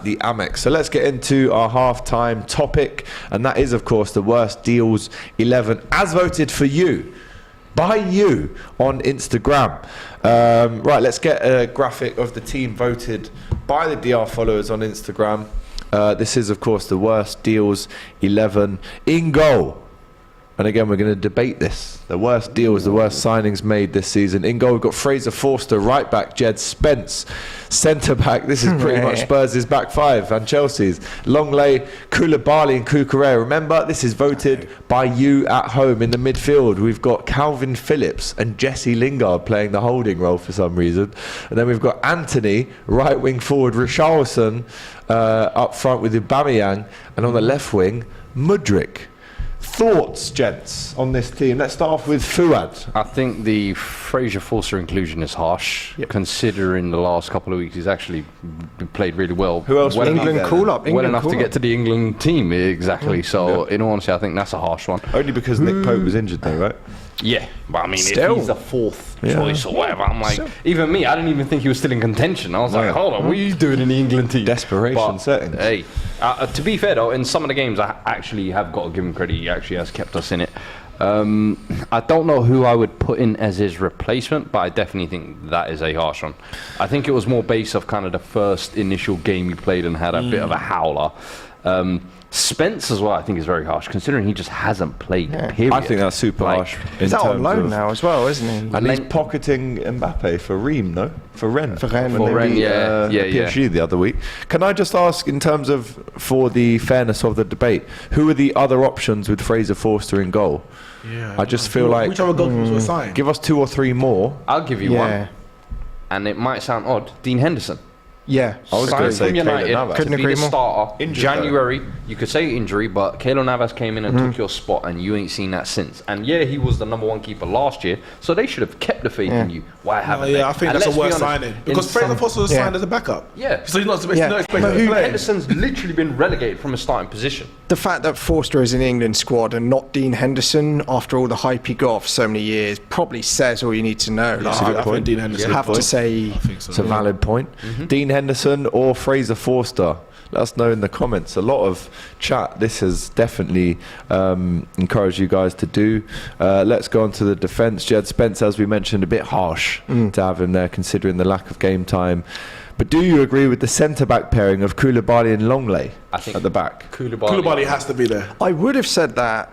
the Amex. So let's get into our halftime topic, and that is, of course, the worst deals 11 as voted for you by you on Instagram. Right, let's get a graphic of the team voted by the DR followers on Instagram. This is, of course, the worst deals 11 in goal. And again, we're going to debate this. The worst deals, the worst signings made this season. In goal, we've got Fraser Forster, right back, Jed Spence, centre back. This is pretty much Spurs' back five and Chelsea's. Longley, Koulibaly and Cucurella. Remember, this is voted by you at home. In the midfield, we've got Calvin Phillips and Jesse Lingard playing the holding role for some reason. And then we've got Anthony, right wing forward, Richarlison up front with Aubameyang. And on the left wing, Mudryk. Thoughts, gents, on this team? Let's start off with Fuad. I think the Fraser Forster inclusion is harsh, considering the last couple of weeks he's actually played really well. Who else? England call-up. Well enough to get to the England team, exactly. So, in all honesty, I think that's a harsh one. Only because Nick Pope was injured, though, right? Yeah, but I mean, Still. if he's the fourth choice or whatever, I'm like, even me, I didn't even think he was still in contention. I was like, hold on, what are you doing in the England team? Desperation settings. Hey, to be fair though, in some of the games, I actually have got to give him credit. He actually has kept us in it. I don't know who I would put in as his replacement, but I definitely think that is a harsh one. I think it was more based off kind of the first initial game he played and had a bit of a howler. Spence as well, I think, is very harsh, considering he just hasn't played, period. I think that's super harsh. He's out on loan now as well, isn't he? And he's pocketing Mbappe for Ream, no? For Rennes. For Rennes, PSG the other week. Can I just ask, in terms of, for the fairness of the debate, who are the other options with Fraser Forster in goal? Yeah, I just feel like... Which other goalkeepers were signed? Give us 2 or 3 more. I'll give you one. And it might sound odd. Dean Henderson. Yeah, I was going to say from United Navas. to be the starter. Injured, January, you could say injury, but Keylor Navas came in and took your spot, and you ain't seen that since. And yeah, he was the number 1 keeper last year, so they should have kept the faith in you. Why haven't they? I think and that's a worse signing because Fraser Forster was signed as a backup. Yeah, so he's not expected to play. Henderson's literally been relegated from a starting position. The fact that Forster is in the England squad and not Dean Henderson, after all the hype he got for so many years, probably says all you need to know. That's a good point. Dean Henderson. Have to say, it's a valid point. Dean Henderson or Fraser Forster? Let us know in the comments. A lot of chat. This has definitely encouraged you guys to do. Let's go on to the defence. Jed Spence, as we mentioned, a bit harsh to have him there, considering the lack of game time. But do you agree with the centre-back pairing of Koulibaly and Longley at the back? Koulibaly has to be there. I would have said that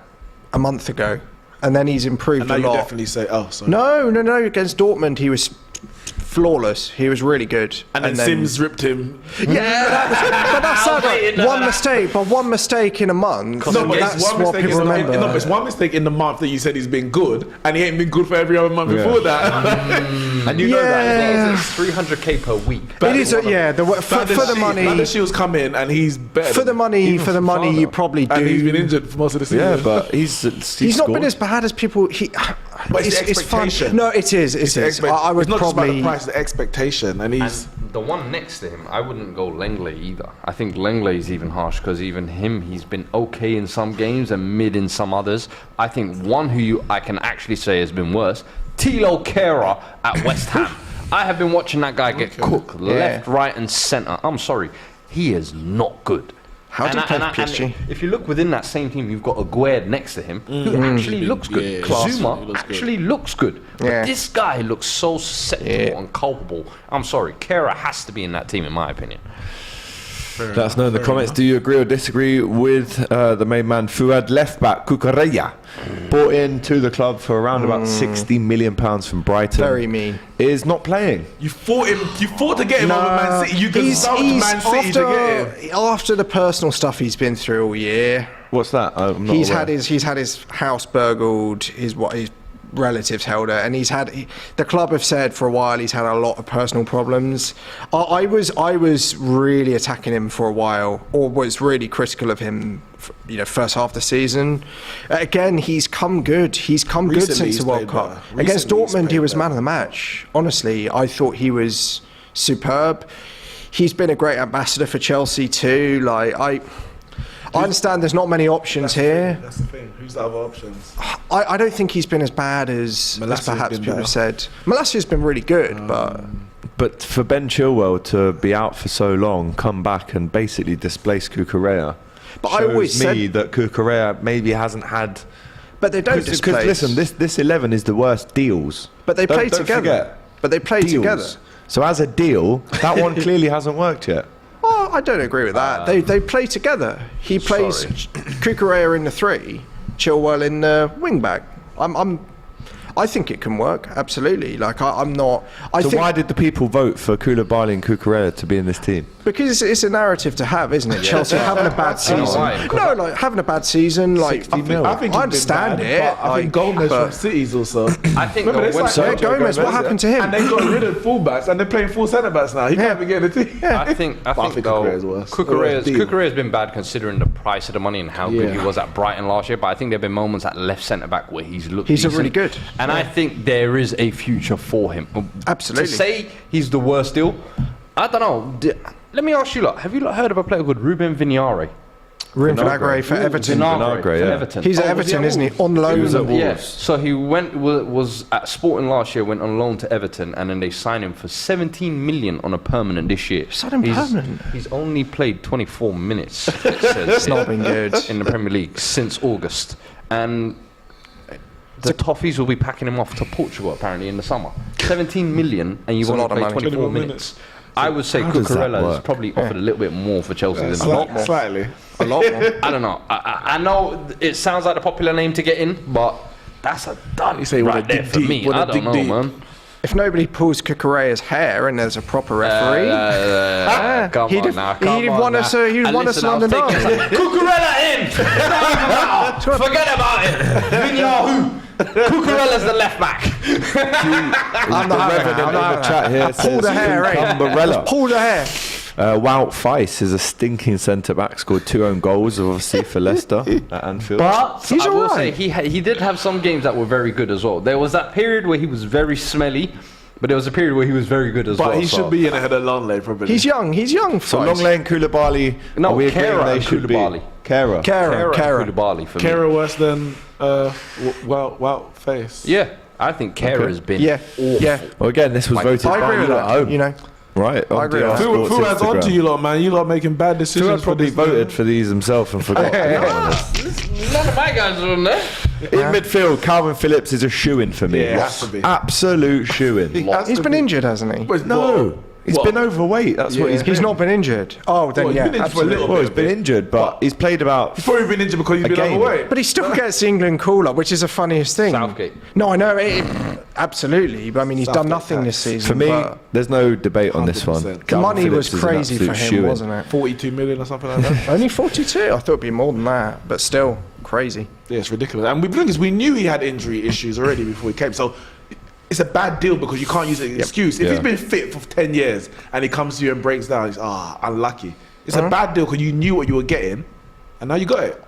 a month ago, and then he's improved And now a you lot. definitely say, oh, sorry. No. Against Dortmund, he was flawless. He was really good. And then Sims ripped him. But that's one mistake in a month. No, but that's one what mistake people remember. it's one mistake in the month that you said he's been good, and he ain't been good for every other month before that. And you know that. It's 300k per week. It is, for the money. Badiashiel's come in, and he's better. For the money, you probably do. And he's been injured for most of the season. Yeah, but he's not been as bad as people. But it's the expectation. Fun. No, it is. I would it's not probably. just about the price, the expectation, and he's. And the one next to him, I wouldn't go Langley either. I think Langley's even harsh because even him, he's been okay in some games and mid in some others. I think one who I can actually say has been worse, Thilo Kehrer at West Ham. I have been watching that guy get cooked left, right, and centre. I'm sorry, he is not good. How did he play for PSG? If you look within that same team, you've got Aguerd next to him, who actually looks good. Zuma actually looks good. But this guy looks so susceptible and culpable. I'm sorry, Kehrer has to be in that team, in my opinion. Let us know in the comments. Do you agree or disagree with the main man Fuad? Left back Cucurella, brought in to the club for around about £60 million from Brighton. Very mean. Is not playing. You fought to get him over Man City. You consulted Man City to get him. After the personal stuff he's been through all year. What's that? I'm not he's aware. had his house burgled. His relatives held her, and the club have said for a while he's had a lot of personal problems. I was really attacking him for a while, or was really critical of him, first half of the season. Again, he's come good. He's come good since the World Cup. Against Dortmund, he was man of the match. Honestly, I thought he was superb. He's been a great ambassador for Chelsea too. I understand there's not many options here. That's the thing. Who's the other options? I don't think he's been as bad as perhaps people have said. Malassia's been really good, but But for Ben Chilwell to be out for so long, come back and basically displace Cucurella, But shows I always me said, that Cucurella maybe hasn't had. but they don't Because displace. listen, this 11 is the worst deals. but they play Don't together. forget, But they play deals. together. So as a deal, that one clearly hasn't worked yet. Well, I don't agree with that. They play together. He plays Cucurella in the 3, Chilwell in the wing back. I think it can work, absolutely. Like, I'm not... I So think why did the people vote for Koulibaly and Cucurella to be in this team? because it's a narrative to have, isn't it? Chelsea having a bad season. why. No, like, having a bad season, like... 60 mil. I think I he's been understand bad, it, but I think Gomez but- from City's also. I think Remember, though, they when signed Yeah, Gomez, what happened to him? And they got rid of fullbacks, and they're playing full centre backs now. He can't be getting the team. Yeah. I think though, Cucurella's worse. Cucurella's been bad considering the price of the money and how good he Yeah. was at Brighton last year. But I think there've been moments at left centre back where he's looked. He's a decent. really good. And I think there is a future for him. Absolutely. To say he's the worst deal, I don't know. Let me ask you, lot. Have you lot heard of a player called Ruben Vinagre? Ruben Vinagre for Everton. Vinagre, for yeah. Everton. He's at Oh, was he Everton, isn't he? Wolves? On loan. He was at Wolves. Yeah, so he was at Sporting last year, went on loan to Everton, and then they signed him for 17 million on a permanent this year. Signed him permanent? He's only played 24 minutes. It says It's not here, been good. in the Premier League since August, and the Toffees will be packing him off to Portugal apparently in the summer. 17 million, and you've It's a only lot of played money. 24 24 minutes. I would say How does that Cucurella is work? probably offered a little bit more for Chelsea than a lot more. Slightly. A lot more. I don't know. I know it sounds like a popular name to get in, but that's a done You say you wanna right there dig for deep, me. wanna I don't dig know, deep. man. If nobody pulls Cucurella's hair and there's a proper referee, Come he'd on have- now, come he'd on won now. us a- he'd And won us listen, I was London taking Derby. some- Cucurella in! It don't even matter. Forget about it. Vinyahu. Cucurella's the left back. I'm not having it. I'm not having Chat here Pull says the hair, eh? Cucumberella. Pull the hair. Wout Faes is a stinking centre back. Scored 2 own goals, obviously for Leicester at Anfield. But He's I will alright. say he did have some games that were very good as well. There was that period where he was very smelly, but there was a period where he was very good as well. But he so- should be in ahead of Longley, probably. He's young. He's young. so Faes. Longley and Koulibaly. No, are we agreeing Kehrer they and should Koulibaly. be? Kehrer. Kehrer. Koulibaly for me. Kehrer worse than Wout Face. Yeah, I think Kehrer has been Yeah. awful. Yeah. Well, again, this was voted I by agree with you at that. home. You know. Right. I agree with that. Fuad's on to you lot, man. You lot making bad decisions. Fuad for probably this, voted man. for these himself and forgot. to be honest. None of my guys are on there. In midfield, Calvin Phillips is a shoe-in for me. Yeah, it has to be. Absolute shoe-in. He's been injured, hasn't he? No, he's What? been overweight. That's what he's been. He's not been injured. Oh, then Well, he's yeah, been injured for a absolutely. little Well, he's bit. been injured, but he's played about. He's probably been injured because he's been game. overweight. But he still gets the England call up, which is the funniest thing. Southgate. No, I know. Absolutely. But I mean, he's done Southgate nothing this tax. season. For me, but there's no debate on this one. 100%. the Calvin money was Phillips is an crazy for absolute him, shoo-in. wasn't it? 42 million or something like that. Only 42? I thought it'd be more than that, but still crazy. Yeah, it's ridiculous. And the thing is, we knew he had injury issues already before he came. So it's a bad deal because you can't use it as an excuse. If Yeah. he's been fit for 10 years and he comes to you and breaks down, it's unlucky. It's a bad deal because you knew what you were getting and now you got it.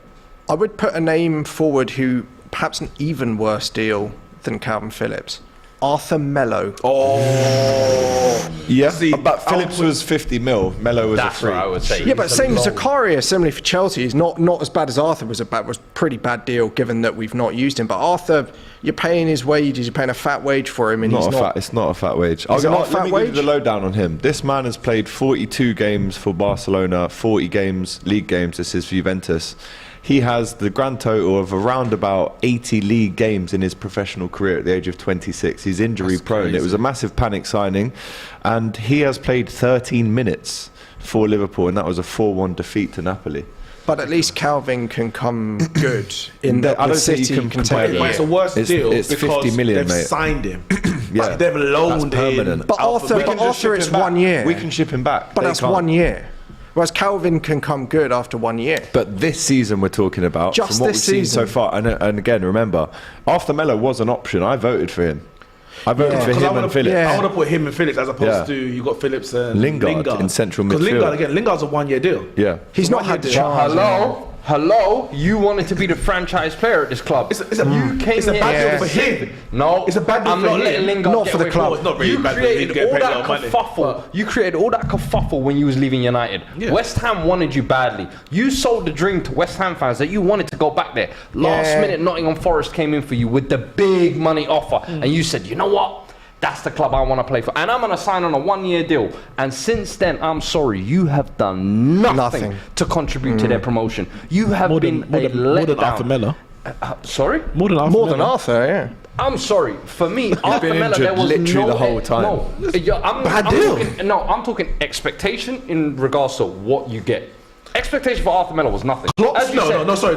I would put a name forward who perhaps an even worse deal than Calvin Phillips. Arthur Mello. Yeah, See, but Phillips was 50 mil. Mello was That's a free. what I would say. Yeah, but same as Zakaria, similarly for Chelsea, is not as bad as Arthur was. Was pretty bad deal given that we've not used him. But Arthur, you're paying his wages, you're paying a fat wage for him, and Not he's a not. fat, it's not a fat wage. Is it not a let fat me wage? give you the lowdown on him. This man has played 42 games for Barcelona, 40 games, league games. This is for Juventus. He has the grand total of around about 80 league games in his professional career at the age of 26. He's injury prone. It was a massive panic signing, and he has played 13 minutes for Liverpool, and that was a 4-1 defeat to Napoli. But at least Calvin can come good in that I the don't think you City can can compare take them. But it. it's the worst It's- deal it's because 50 million, they've mate. signed him. Yeah. Like, they've loaned That's him. permanent. But out Arthur- for- We can but just ship Arthur, it's him back. 1 year. We can ship him back. But They that's can't. 1 year. Whereas Calvin can come good after 1 year. But this season we're talking about, Just from what this we've seen so season. far, and again, remember, Arthur Mello was an option. I voted for him. I voted Yeah. for Because I him would and Phillips. Yeah. have put him and Phillips as opposed Yeah. to you got Phillips and Lingard in central Because midfield. Lingard's a 1 year deal. Yeah. He's not had the chance. Hello, you wanted to be the franchise player at this club. It's a you came it's a here bad Yeah. deal for him. No, It's a bad deal I'm for not him. letting Lingard Not get for the away club. with it. It's not really You bad for him. created He'd get all paid a that lot of money. kerfuffle. You created all that kerfuffle when you was leaving United. Yeah. West Ham wanted you badly. You sold the dream to West Ham fans that you wanted to go back there. Last Yeah. minute, Nottingham Forest came in for you with the big money offer, and you said, you know what? That's the club I want to play for. And I'm going to sign on a 1-year deal. And since then, I'm sorry, you have done nothing to contribute to their promotion. You have been a letdown. More than Arthur Miller. Sorry? More than Arthur, yeah. I'm sorry. For me, Arthur been Miller, there injured was literally no the whole time. No, Bad deal. I'm talking expectation in regards to what you get. Expectation for Arthur Miller was nothing. Klopp's, sorry.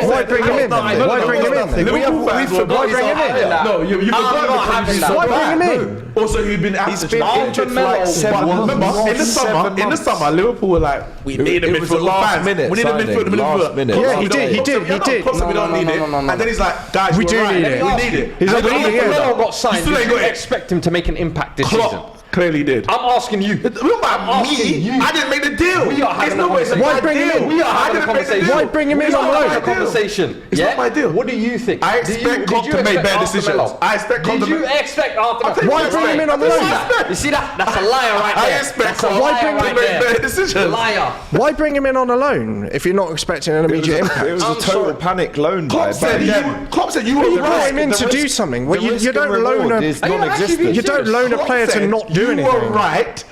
Why bring him in? Why bring him in? Liverpool fans were Why bring him in? No, you forgot not having that. Why bring him in? Also, he'd been absent. He's been injured for like 7 months. Remember, in the summer, Liverpool were like, we need a It was a midfielder. last minute We need a signing, midfielder. last minute. Yeah, he did. Klopp said we don't need it. And then he's like, guys, We do need it. We need it. He's like, we need it. Miller got signed. You still ain't Did you got it. expect him to make an impact this season? Klopp clearly did. I'm asking you. What about me? I didn't make the deal. We are having It's no way. It's a Why bad bring him deal. in? We are I having a didn't make the conversation. deal. Why bring him in It's on not loan? my A deal. conversation. It's not my deal. What do you think? I expect Klopp to make better decisions. I expect Klopp to Did you make. expect Arthur? Why bring him in on the loan? You see that? That's a liar right there. I expect That's a Klopp liar to right make there. better decisions. Liar. Why bring him in on a loan if you're not expecting an immediate impact? It was I'm a total sorry. panic loan Klopp by said them. you were You brought right. him in to do something. Well, you risk don't and loan reward a is Are you actually being non-existent. you don't loan a Klopp player to said, not do anything. You were right.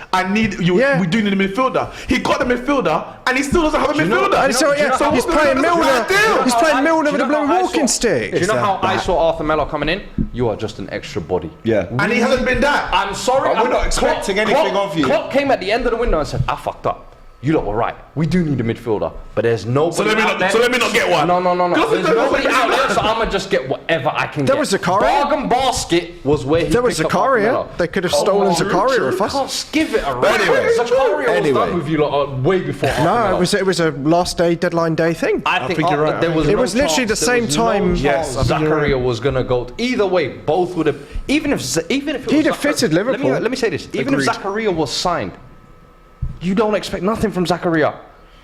Yeah. We do need a midfielder. He got the midfielder, and he still doesn't have a midfielder. And so, yeah, So he's what's playing the Milner. bad deal? He's playing Milner with a Do you know blue how I walking saw- stick. Do you know how I saw Arthur Melo coming in? You are just an extra body. Yeah. And he hasn't been that. I'm sorry. We're not expecting anything of you. Klopp came at the end of the window and said, I fucked up. You lot were right. We do need a midfielder, but there's nobody So let me out not- there. so let me not get one. No. Because There's there's nobody nobody out there, so I'm gonna just get whatever I can There get. was Zakaria. Bargain basket was where he There was picked up Arthur Zakaria. Melo. They could have stolen Zakaria You off us. can't give it around. anyway, Zakaria was done with you lot way before Arthur No, Melo. it was a last day deadline day thing. I think you're right. there was It no was literally chance- the there same was time- No Yes, I chance think you're Zakaria was gonna go. Either way, both would have. Even if it He'd was have fitted Liverpool. Let me say this. Even if Zakaria was signed, you don't expect nothing from Zakaria.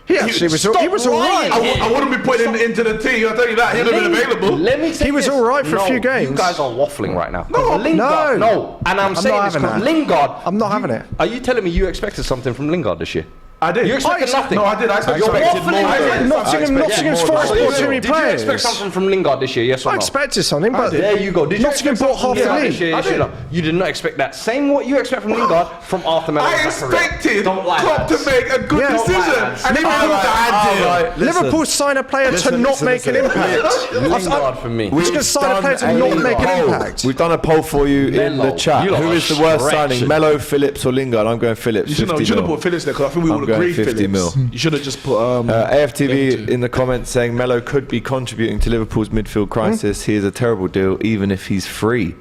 He actually was. Stop He was all right. lying. I wouldn't be putting him into the team. I'll tell you that. He'd have been available. Let me say He was this. all right for a No, few games. You guys are waffling right now. No, Lingard, no. no. And I'm saying not this having because that. Lingard. I'm not having it. Are you telling me you expected something from Lingard this year? I did. You expected nothing. No, I did. I expected You're something. waffling. I did. Nottingham's Forest bought too many Did you expect players. something from Lingard this year? Yes or I no? expected something, but There you go. Did you Nottingham expect bought half something the from Lingard league. this year? Yes or no? You did not expect that. Same what you expect from Lingard from Arthur Melo. I and Zakaria. expected Don't lie, Klopp to lads. make a good Yeah. decision. Don't lie, lads. And he made a bad deal. Liverpool sign a player to not make an impact. Lingard for me. We're just sign a player to not make an impact. We've done a poll for you in Melo. the chat. You lot Who are is the worst stretching. signing? Melo, Phillips, or Lingard? I'm going Phillips. You should 50 have mil. put Phillips there because I think we I'm would going agree 50 Phillips. mil. You should have just put. AFTV in the comments saying Melo could be contributing to Liverpool's midfield crisis. He is a terrible deal, even if he's free.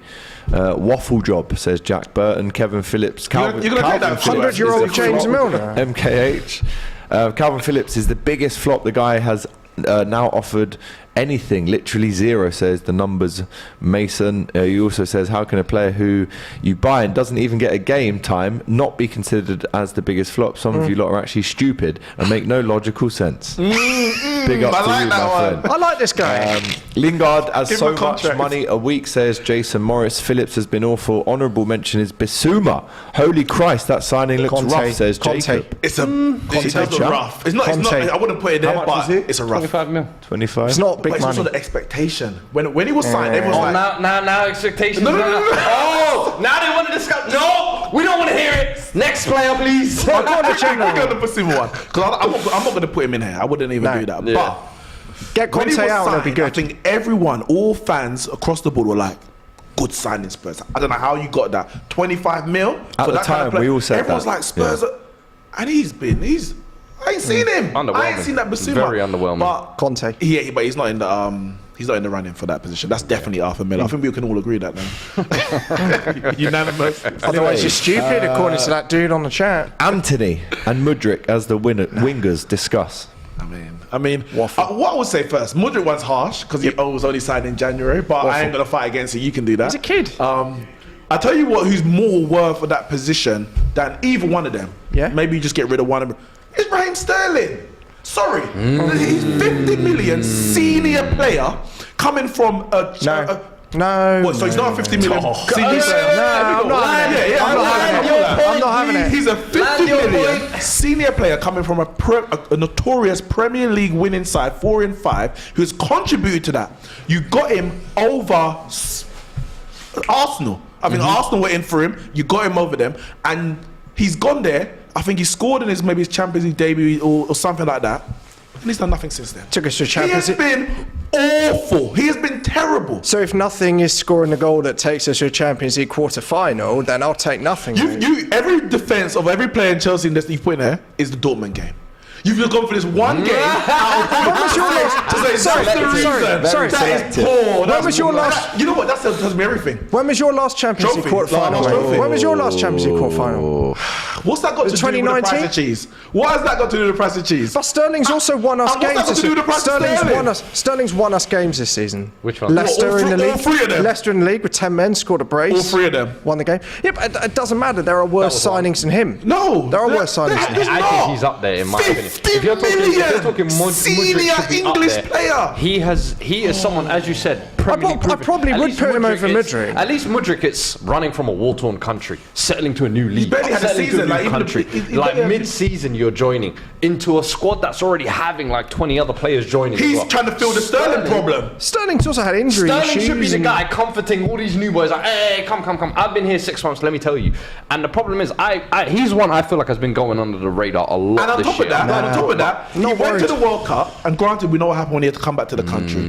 Waffle job, says Jack Burton. Kevin Phillips. You're gonna take that Calvin 100-year-old Phillips is a James flop. Milner. MKH. Calvin Phillips is the biggest flop. The guy has now offered anything, literally zero, says the numbers. Mason, he also says, how can a player who you buy and doesn't even get a game time not be considered as the biggest flop? Some of you lot are actually stupid and make no logical sense. Big up I to like you, that my one. friend. I like this guy. Lingard has Give so him a much contract. money a week, says Jason Morris. Phillips has been awful. Honourable mention is Bissouma. Holy Christ, that signing looks Conte. rough, says Conte. Jacob. It's a Conte rough. It's not. Conte. I wouldn't put it there, How much but was it? it's a rough. 25 mil. 25. It's not But big it's also money. the expectation. When he was signed, everyone was like, Now expectations. No. Oh, now they want to discuss. No, we don't want to hear it. Next player, please. I'm going to put him one because I'm not going to put him in here. I wouldn't even do that. Yeah. But Get when he Conte was out, it'll signed, be I good. think everyone, all fans across the board, were like, "Good signing, Spurs." I don't know how you got that 25 mil At for the that kind time, of player. we all said Everyone's that. like Spurs, and I ain't seen him. I ain't Underwhelming. seen that Bissouma. Very underwhelming. But Conte. yeah, but he's not in the He's not in the running for that position. That's definitely Arthur Miller. I think we can all agree that now. Unanimous. Otherwise, you're stupid, according to that dude on the chat. Anthony and Mudryk as the wingers. Discuss. I mean, what I would say first, Mudryk one's harsh because he was only signed in January, but I ain't gonna fight against it. You can do that. He's a kid. I tell you what, who's more worth of that position than either one of them? Yeah. Maybe you just get rid of one of them. It's Raheem Sterling. Sorry, he's 50 million senior player coming from a. No. What, so he's not a 50 million senior player? I'm not having it. I'm not having it. He's a 50 million senior player coming from a notorious Premier League winning side, 4 and 5, who's contributed to that. You got him over Arsenal. I think Arsenal were in for him. You got him over them, and he's gone there. I think he scored in his Champions League debut or something like that. And he's done nothing since then. Took us to Champions League. He has been awful. He has been terrible. So if nothing is scoring the goal that takes us to a Champions League quarter-final, then I'll take nothing. Every defence of every player in Chelsea that you put in there is the Dortmund game. You've just gone for this one game out of When was your last? Sorry. That is poor. When was your last? You know what? That tells me everything. When was your last Champions League Trophy. quarter-final? Last trophy. When was your last Champions League quarter-final? What's that got to do with the 2019? price of cheese? What has that got to do with the price of cheese? But Sterling's also won us and what's games that got to do with the price of Sterling? Sterling's won us games this season. Which one? Leicester All in the all league. three of them? Leicester in the league with 10 men, scored a brace. All three of them. Won the game. Yeah, but it doesn't matter. There are worse signings than him. No. There are worse signings than him. I think he's up there in my opinion. 50 million senior English player. He is someone, as you said, Premier League I probably At would least put him Mudryk over is- Mudryk. At least Mudryk is running from a war-torn country, settling to a new league. barely had a settling to season, new like, even country. he Like barely had- mid-season, you're joining into a squad that's already having like 20 other players joining. He's as well. trying to fill the Sterling problem. Sterling's also had injury Sterling issues. should be the and- guy comforting all these new boys. Like, hey, come. I've been here 6 months. Let me tell you. And the problem is, he's one I feel like has been going under the radar a lot And on this top year. of that, he Not went to worried. the World Cup, and granted, we know what happened when he had to come back to the country.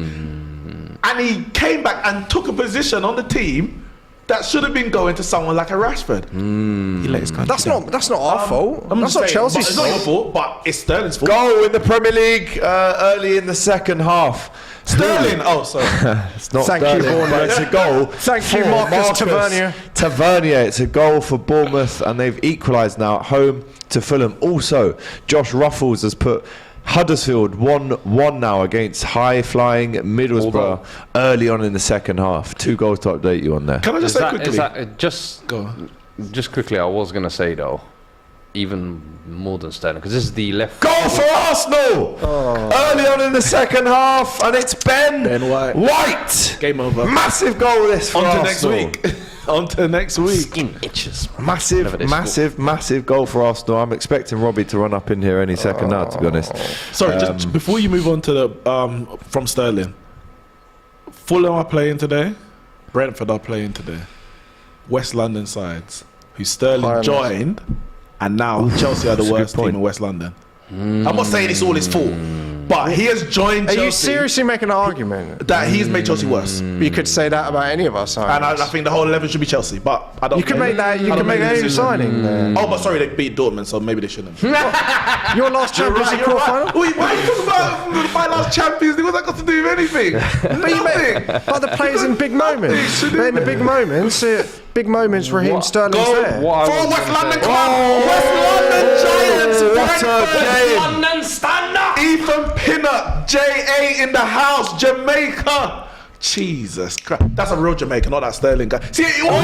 And he came back and took a position on the team that should have been going to someone like a Rashford. He let his country down. That's not our fault. I'm That's just not saying, Chelsea's It's not your fault. fault, but it's Sterling's fault. Goal in the Premier League early in the second half. Sterling! Oh, sorry. It's not Thank you, Sterling, but Bournemouth. it's a goal. Thank you, for Marcus Tavernier. Tavernier. It's a goal for Bournemouth, and they've equalised now at home to Fulham. Also, Josh Ruffles has put Huddersfield 1-1 now against high-flying Middlesbrough early on in the second half. 2 goals to update you on there. Can I just say quickly? Just on. Just quickly, I was gonna say though, even more than Sterling, because this is the left. Goal for Arsenal! Early on in the second half, and it's Ben White. Game over. Massive goal this for On to Arsenal. next week. On to next week. Skin itches. Massive goal for Arsenal. I'm expecting Robbie to run up in here any second now, to be honest. Sorry, just before you move on to the from Sterling, Fulham are playing today, Brentford are playing today, West London sides, who Sterling joined, and now Chelsea are the That's a good worst team point. in West London. I'm not saying it's all his fault, but he has joined Are Chelsea. you seriously making an argument? That he's made Chelsea worse, You could say that about any of our signings. and I think the whole 11 should be Chelsea. But I don't. You can make that. You I can don't make make any the decision. signing. There. Oh, but sorry, they beat Dortmund, so maybe they shouldn't. Your last Champions League quarter-final. Wait, why are you talking about my last Champions League? What's that got to do with anything? Nothing. But the players in big moments. Nothing. They're in the big moments. Big moments. Raheem Sterling's there. For West London club, West London Giants, what a game. London stand up. Ethan Pinnock, JA in the house, Jamaica. Jesus Christ, that's a real Jamaican, not that Sterling guy. See, it all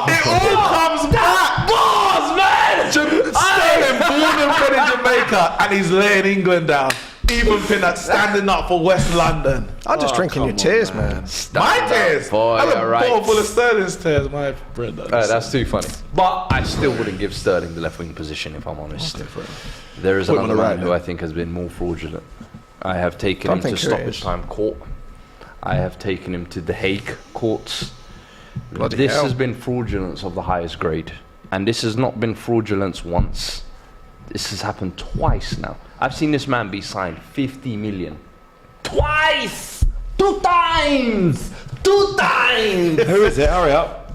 comes back. Boss, man. Sterling born and bred in Jamaica, and he's laying England down. Ethan Pinnock standing up for West London. I'm just drinking your tears, man. My tears. boy, That's a you're right. bottle full of Sterling's tears, my friend. That's too funny. But I still wouldn't give Sterling the left wing position if I'm honest. There is Put him on another the man right, who yeah. I think has been more fraudulent. I have taken I him to think there stoppage is. time court. I have taken him to the Hague courts. Bloody This hell. has been fraudulence of the highest grade. And this has not been fraudulence once. This has happened twice now. I've seen this man be signed 50 million. Twice! 2 times! 2 times! Who is it? Hurry up.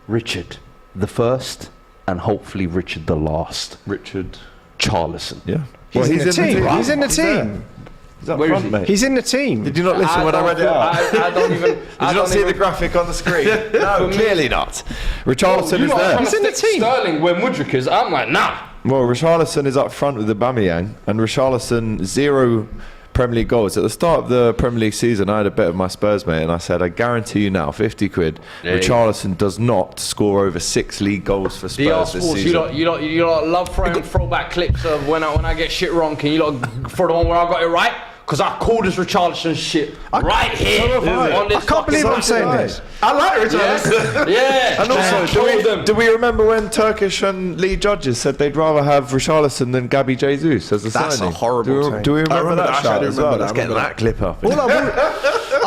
Richard the first, and hopefully Richard the last. Richard Charlison. Yeah. He's in the team. He's in the there. team. He's up Where is front, he? mate. He's in the team. Did you not listen when I read it out? I don't even. Did you not see the graphic on the screen? No, clearly not. Richarlison is there. He's in the team. Sterling where Mudryk is. I'm like, nah. Well, Richarlison is up front with Aubameyang, and Richarlison 0 Premier League goals. At the start of the Premier League season, I had a bet with my Spurs mate, and I said, I guarantee you now, 50 quid, Yeah. Richarlison does not score over 6 league goals for The Spurs this Sports, season. you lot love throwing throwback clips of when I get shit wrong. Can you lot throw the one where I got it right? Because I called this Richarlison shit right here. On this I can't believe I'm saying this. I like Richarlison. Yeah. And also, told them. do we remember when Turkish and League judges said they'd rather have Richarlison than Gabby Jesus as a That's signing? a horrible take. Do we remember remember that that. shout I as remember well? that. Let's I get remember that clip up.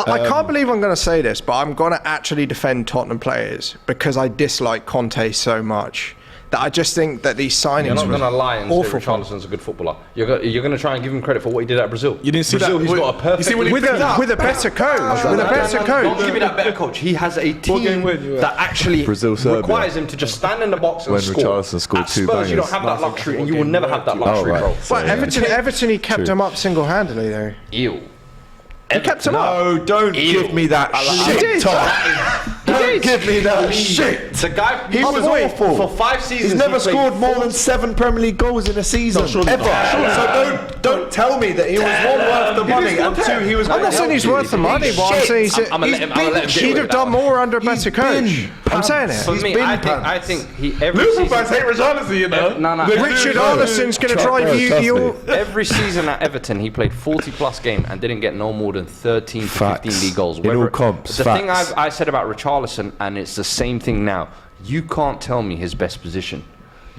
I can't believe I'm going to say this, but I'm going to actually defend Tottenham players because I dislike Conte so much. That I just think that these signings You're not going to lie and say awful. Richarlison's a good footballer. You're going to try and give him credit for what he did at Brazil. You didn't see Brazil, that? he's got a perfect... You see when he with picked up? a better coach. With a better Don't coach. give me that better coach. He has a team that actually Brazil, Serbia. requires him to just stand in the box and When score. Richarlison scored At 2 Spurs, you don't bangers. have that luxury, and you will never have that luxury, bro. But Everton, he kept him up single-handedly, though. Ew. He kept him up. No, don't give me that He shit, did. Tom. Don't give me that shit. The guy, He was awful. For 5 seasons, He's never he played scored more than 7 Premier League goals in a season, ever. So don't tell me that he was one worth the money and 2 he was. I'm not saying he's worth the money, but I'm saying he'd have done more under a better coach. I'm saying it. For me, I think he every Liverpool season. fans hate Richarlison, you know. No. Richard Arlison's going to drive you. Every season at Everton, he played 40-plus games and didn't get no more than 13 to Facts. 15 league goals. In all comps, The thing facts. I said about Richarlison, and it's the same thing now, you can't tell me his best position.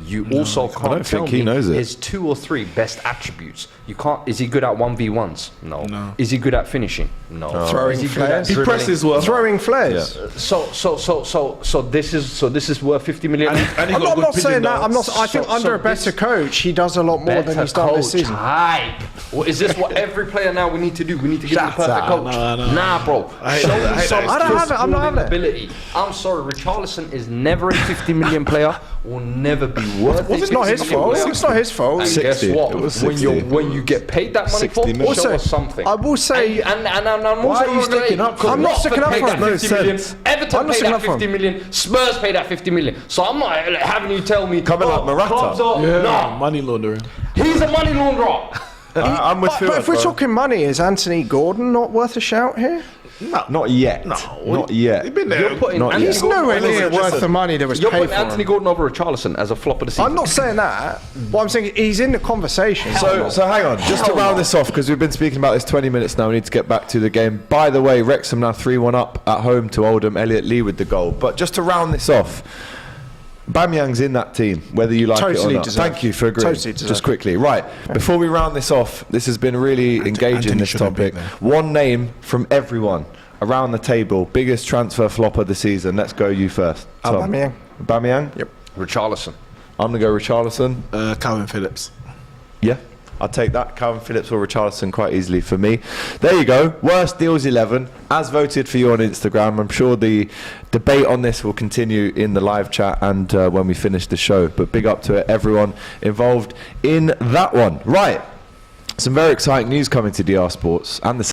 You also can't don't tell think he me knows it. his 2 or 3 best attributes. You can't. Is he good at 1v1s? No. Is he good at finishing? No. Throwing Is he good at flares? He dribbling? presses well. Throwing flares. So this is worth 50 million. And he I'm got not good saying pigeon that. dance. I think under a better coach, he does a lot more than he's done this season. Hype. Well, is this what every player now we need to do? We need to give him the perfect coach. No. Nah, bro. I hate Show that. I me hate some that. I don't have it. I'm not having it. ability. I'm sorry, Richarlison is never a 50 million player. Will never be worth it. It's not his fault. It's not his fault. And 60. guess what? It was When 60. you get paid that money 60 for, million. show us something. I will say, and I'm also Why are you gonna sticking say, up for him? I'm not sticking up paid for that him. 50 million. sense. Everton I'm not paid sticking that up for 50 million. Spurs paid that 50 million. So I'm not having you tell me Coming like Morata. clubs are, Yeah, money laundering. he's a money launderer. I'm with but if we're Fuad, bro. talking money, is Anthony Gordon not worth a shout here? Not yet. Not yet. He's been there. You're putting Not Anthony yet. He's Gordon nowhere over- near listen. worth the money that was You're paid putting for Anthony him. Gordon over Richarlison as a flop of the season. I'm not saying that. What I'm saying, he's in the conversation. So hang on, just to Hell round no. this off, because we've been speaking about this 20 minutes now, we need to get back to the game. By the way, Wrexham now 3-1 up at home to Oldham, Elliot Lee with the goal. But just to round this off, Bamyang's in that team, whether you like it or Totally not. deserved. Thank you for agreeing. Totally deserved. Just quickly. Right, before we round this off, this has been really engaging, Anthony this should have topic. been there. One name from everyone around the table. Biggest transfer flop of the season. Let's go you first. Tom. Aubameyang. Aubameyang? Yep. Richarlison. I'm going to go Richarlison. Calvin Phillips. Yeah, I'll take that. Calvin Phillips or Richarlison quite easily for me. There you go. Worst deals 11, as voted for you on Instagram. I'm sure the debate on this will continue in the live chat and when we finish the show. But big up to everyone involved in that one. Right, some very exciting news coming to DR Sports and the